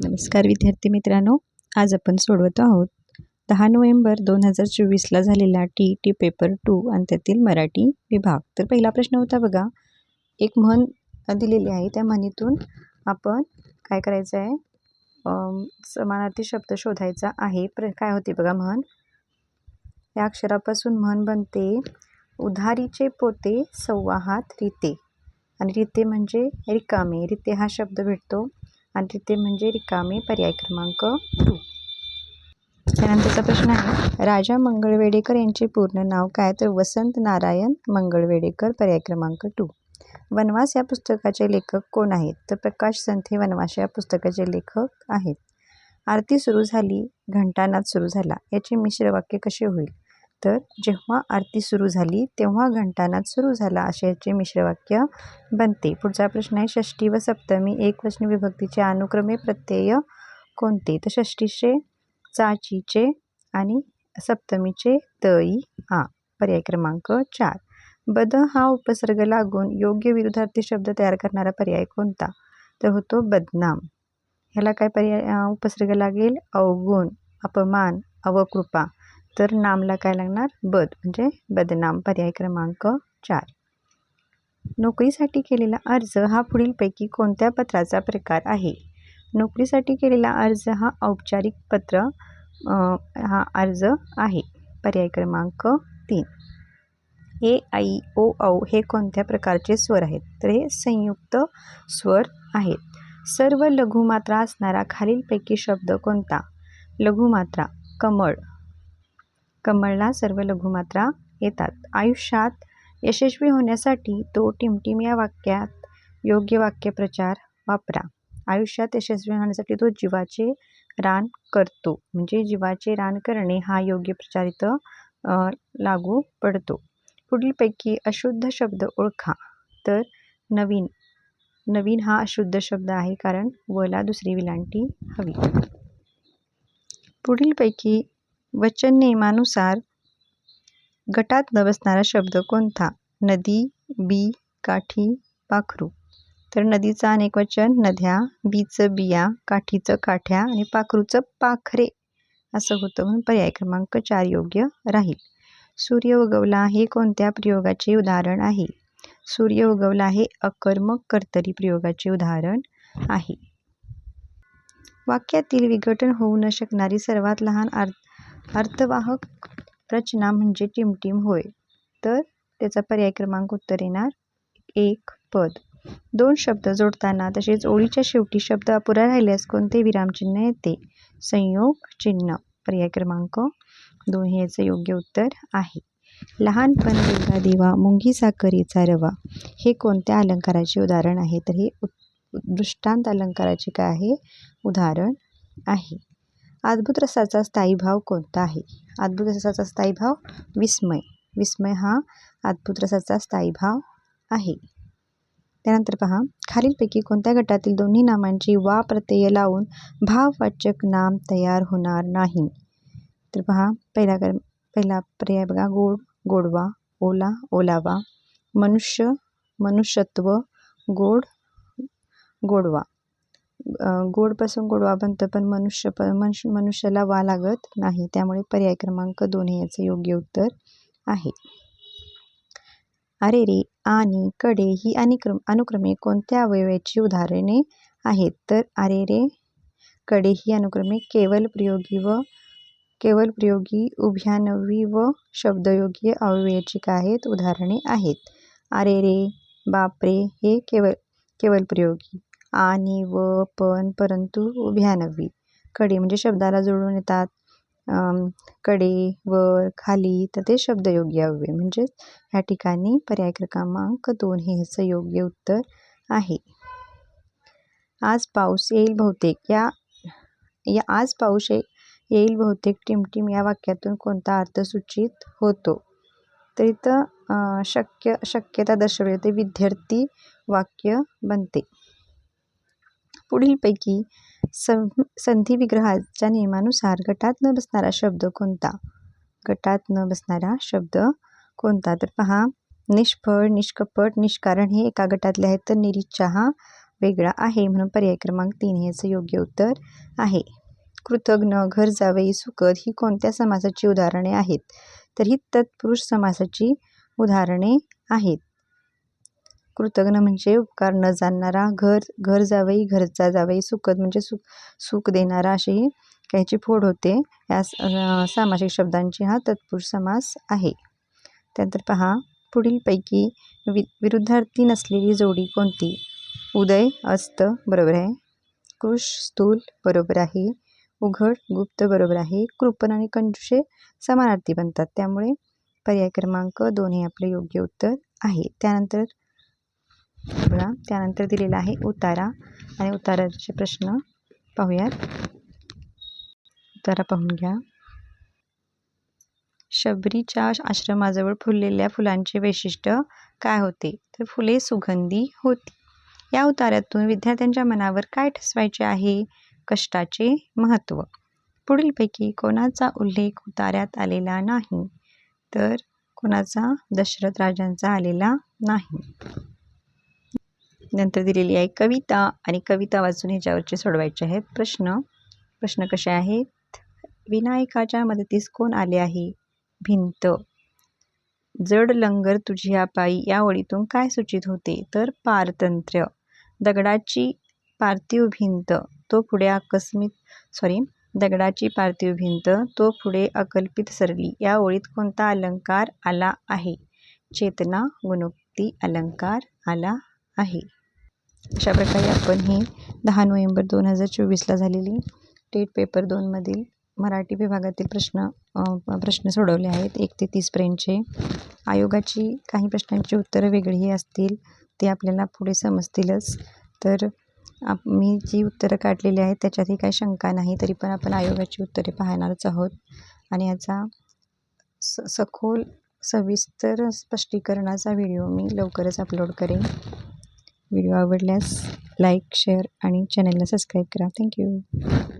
नमस्कार विद्यार्थी मित्रांनो, आज आपण सोडवत आहोत 10 नोव्हेंबर 2024ला झालेला TET पेपर 2 आणि त्यातील मराठी विभाग. तर पहिला प्रश्न होता बघा, एक म्हण दिलेली आहे, त्या म्हणीतून आपण काय करायचं आहे, समानार्थी शब्द शोधायचा आहे. काय होते बघा म्हण, या अक्षरापासून म्हण बनते, उधारीचे पोते संवाहात रिते. आणि रिते म्हणजे रिकामे, रिते हा शब्द भेटतो आणि रिते म्हणजे रिकामे, पर्याय क्रमांक 2. त्यानंतरचा प्रश्न आहे, राजा मंगळवेडेकर यांचे पूर्ण नाव काय? तर वसंत नारायण मंगळवेडेकर, पर्याय क्रमांक 2. वनवास या पुस्तकाचे लेखक कोण आहेत? तर प्रकाश संत हे वनवास या पुस्तकाचे लेखक आहेत. आरती सुरू झाली, घंटानाद सुरू झाला, याचे मिश्र वाक्य कसे होईल? तर जेव्हा आरती सुरू झाली तेव्हा घंटानाद सुरू झाला, असे याचे मिश्र वाक्य बनते. पुढचा प्रश्न आहे, षष्ठी व सप्तमी एकवचनी विभक्तीचे अनुक्रमे प्रत्यय कोणते? तर षष्ठीचे चाचीचे आणि सप्तमीचे तई आ, पर्याय क्रमांक 4. बद हा उपसर्ग लागून योग्य विरुद्धार्थी शब्द तयार करणारा पर्याय कोणता? तर होतो बदनाम. ह्याला काय पर्याय उपसर्ग लागेल? अवगुण, अपमान, अवकृपा. तर नामला काय लागणार? बद, म्हणजे बदनाम, पर्याय क्रमांक 4. नोकरीसाठी केलेला अर्ज हा पुढीलपैकी कोणत्या पत्राचा प्रकार आहे? नोकरीसाठी केलेला अर्ज हा औपचारिक पत्र हा अर्ज आहे, पर्याय क्रमांक 3. ए, आई, ओ, औ हे कोणत्या प्रकारचे स्वर आहेत? तर हे संयुक्त स्वर आहेत. सर्व लघुमात्रा असणारा खालीलपैकी शब्द कोणता? लघुमात्रा कमळ, कमळला सर्व लघुमात्रा येतात. आयुष्यात यशस्वी होण्यासाठी तो टिमटिम या वाक्यात योग्य वाक्यप्रचार वापरा. आयुष्यात यशस्वी होण्यासाठी तो जीवाचे रान करतो, म्हणजे जीवाचे रान करणे हा योग्य प्रचार इथं लागू पडतो. पुढीलपैकी अशुद्ध शब्द ओळखा. तर नवीन, नवीन हा अशुद्ध शब्द आहे, कारण वला दुसरी विलांटी हवी. पुढीलपैकी वचन नियमानुसार गटात न बसणारा शब्द कोणता? नदी, बी, काठी, पाखरू. तर नदीचं अनेक वचन नद्या, बीचं बिया, काठीचं काठ्या आणि पाखरूचं पाखरे असं होतं, म्हणून पर्याय क्रमांक 4 योग्य राहील. सूर्य उगवला हे कोणत्या प्रयोगाचे उदाहरण आहे? सूर्य उगवला हे अकर्मक कर्तरी प्रयोगाचे उदाहरण आहे. वाक्यातील विघटन होऊ न शकणारी सर्वात लहान अर्थवाहक रचना म्हणजे टिमटिम होय. तर त्याचा पर्याय क्रमांक उत्तर येणार 1 पद. 2 शब्द जोडताना तसेच ओळीच्या शेवटी शब्द अपुरा राहिल्यास कोणते विरामचिन्ह येते? संयोग चिन्ह, पर्याय क्रमांक 2 हे याचं योग्य उत्तर आहे. लहानपण देवला देवा, मुंगी साखरेचा रवा हे कोणत्या अलंकाराचे उदाहरण आहे? तर हे दृष्टांत अलंकाराचे काय आहे? उदाहरण आहे. अद्भुत रसाचा स्थायी भाव कोणता आहे? अद्भुत रसाचा स्थायी भाव विस्मय. विस्मय हा अद्भुत रसाचा स्थायी भाव आहे. त्यानंतर पहा, खालीलपैकी कोणत्या गटातील दोन्ही नामांची वा प्रत्यय लावून भाववाचक नाम तयार होणार नाही? तर पहा, पहिला पर्याय बघा, गोड, गोडवा, ओला, ओलावा, मनुष्य, मनुष्यत्व, गोड, गोडवा. गोडपासून गोडवा बनतं, पण मनुष्याला वा लागत नाही, त्यामुळे पर्याय क्रमांक 2 हे याचं योग्य उत्तर आहे. अरे रे आणि कडे ही अनुक्रमे कोणत्या अवयवाची उदाहरणे आहेत? तर अरे रे, कडे ही अनुक्रमे केवल प्रयोगी, उभयान्वयी व शब्दयोगी अवयवाची काय आहेत? उदाहरणे आहेत. अरे रे, बापरे हे केवल प्रयोगी, आणि, व, पण, परंतु उभयान्वयी. कडे म्हणजे शब्दाला जोडून येतात, कडे, वर, खाली, तर ते शब्दयोगी अव्यय, म्हणजे ह्या ठिकाणी पर्याय क्रमांक 2 हे ह्याचं योग्य उत्तर आहे. आज पाऊस येईल बहुतेक, आज पाऊस येईल बहुतेक टिमटिम या वाक्यातून कोणता अर्थ सूचित होतो? तर इथं शक्यता दर्शवते विद्यार्थी वाक्य बनते. पुढीलपैकी संधी विग्रहाच्या नियमानुसार गटात न बसणारा शब्द कोणता? गटात न बसणारा शब्द कोणता? तर पहा, निष्फळ, निष्कपट, निष्कारण हे एका गटातले आहेत, तर निरीच्छा हा वेगळा आहे, म्हणून पर्याय क्रमांक 3 हे याचं योग्य उत्तर आहे. कृतघ्न, घर जावई, सुखद ही कोणत्या समासाची उदाहरणे आहेत? तर ही तत्पुरुष समासाची उदाहरणे आहेत. कृतघ्न म्हणजे उपकार न जाणणारा, घर जावई घरचा जावई, सुखद म्हणजे सुख देणारा, अशी काहीची फोड होते. या सामासिक शब्दांची हा तत्पुरुष समास आहे. त्यानंतर पहा, पुढीलपैकी विरुद्धार्थी नसलेली जोडी कोणती? उदय अस्त बरोबर आहे. कृश स्थूल बरोबर आहे. उघड गुप्त बरोबर आहे. कृपण आणि कंजूष समानार्थी बनतात, त्यामुळे पर्याय क्रमांक 2 हे आपले योग्य उत्तर आहे. त्यानंतर दिलेला आहे उतारा, आणि उताराचे प्रश्न पाहूयात. उतारा पाहून घ्या. शबरीच्या आश्रमाजवळ फुललेल्या फुलांचे वैशिष्ट्य काय होते? तर फुले सुगंधी होती. या उतार्यातून विद्यार्थ्यांच्या मनावर काय ठसवायचे आहे? कष्टाचे महत्त्व. पुढीलपैकी कोणाचा उल्लेख उतार्यात आलेला नाही? तर कोणाचा? दशरथ राजांचा आलेला नाही. नंतर दिलेली आहे कविता, आणि कविता वाचून ह्याच्यावरचे सोडवायचे आहेत प्रश्न कसे आहेत? विनायकाच्या मदतीस कोण आले आहे? भिंत. जड लंगर तुझ्या पायी या ओळीतून काय सूचित होते? तर पारतंत्र्य. दगडाची पार्थिव भिंत तो पुढे अकल्पित सरली या ओळीत कोणता अलंकार आला आहे? चेतना गुणोक्ती अलंकार आला आहे. अशा प्रकारे आपण ही 10 नोव्हेंबर 2024ला झालेली टेट पेपर 2 मधील मराठी विभागातील प्रश्न सोडवले आहेत. 1 ते 30 पर्यंतचे. आयोगाची काही प्रश्नांची उत्तरं वेगळी असतील, ते आपल्याला पुढे समजतीलच. तर मी जी उत्तरं काढलेली आहेत त्याच्यातही काही शंका नाही, तरी पण आपण आयोगाची उत्तरे पाहणारच आहोत. आणि याचा सखोल सविस्तर स्पष्टीकरणाचा व्हिडिओ मी लवकरच अपलोड करेन. व्हिडिओ आवडल्यास लाईक, शेअर आणि चॅनलला सबस्क्राईब करा. थँक्यू.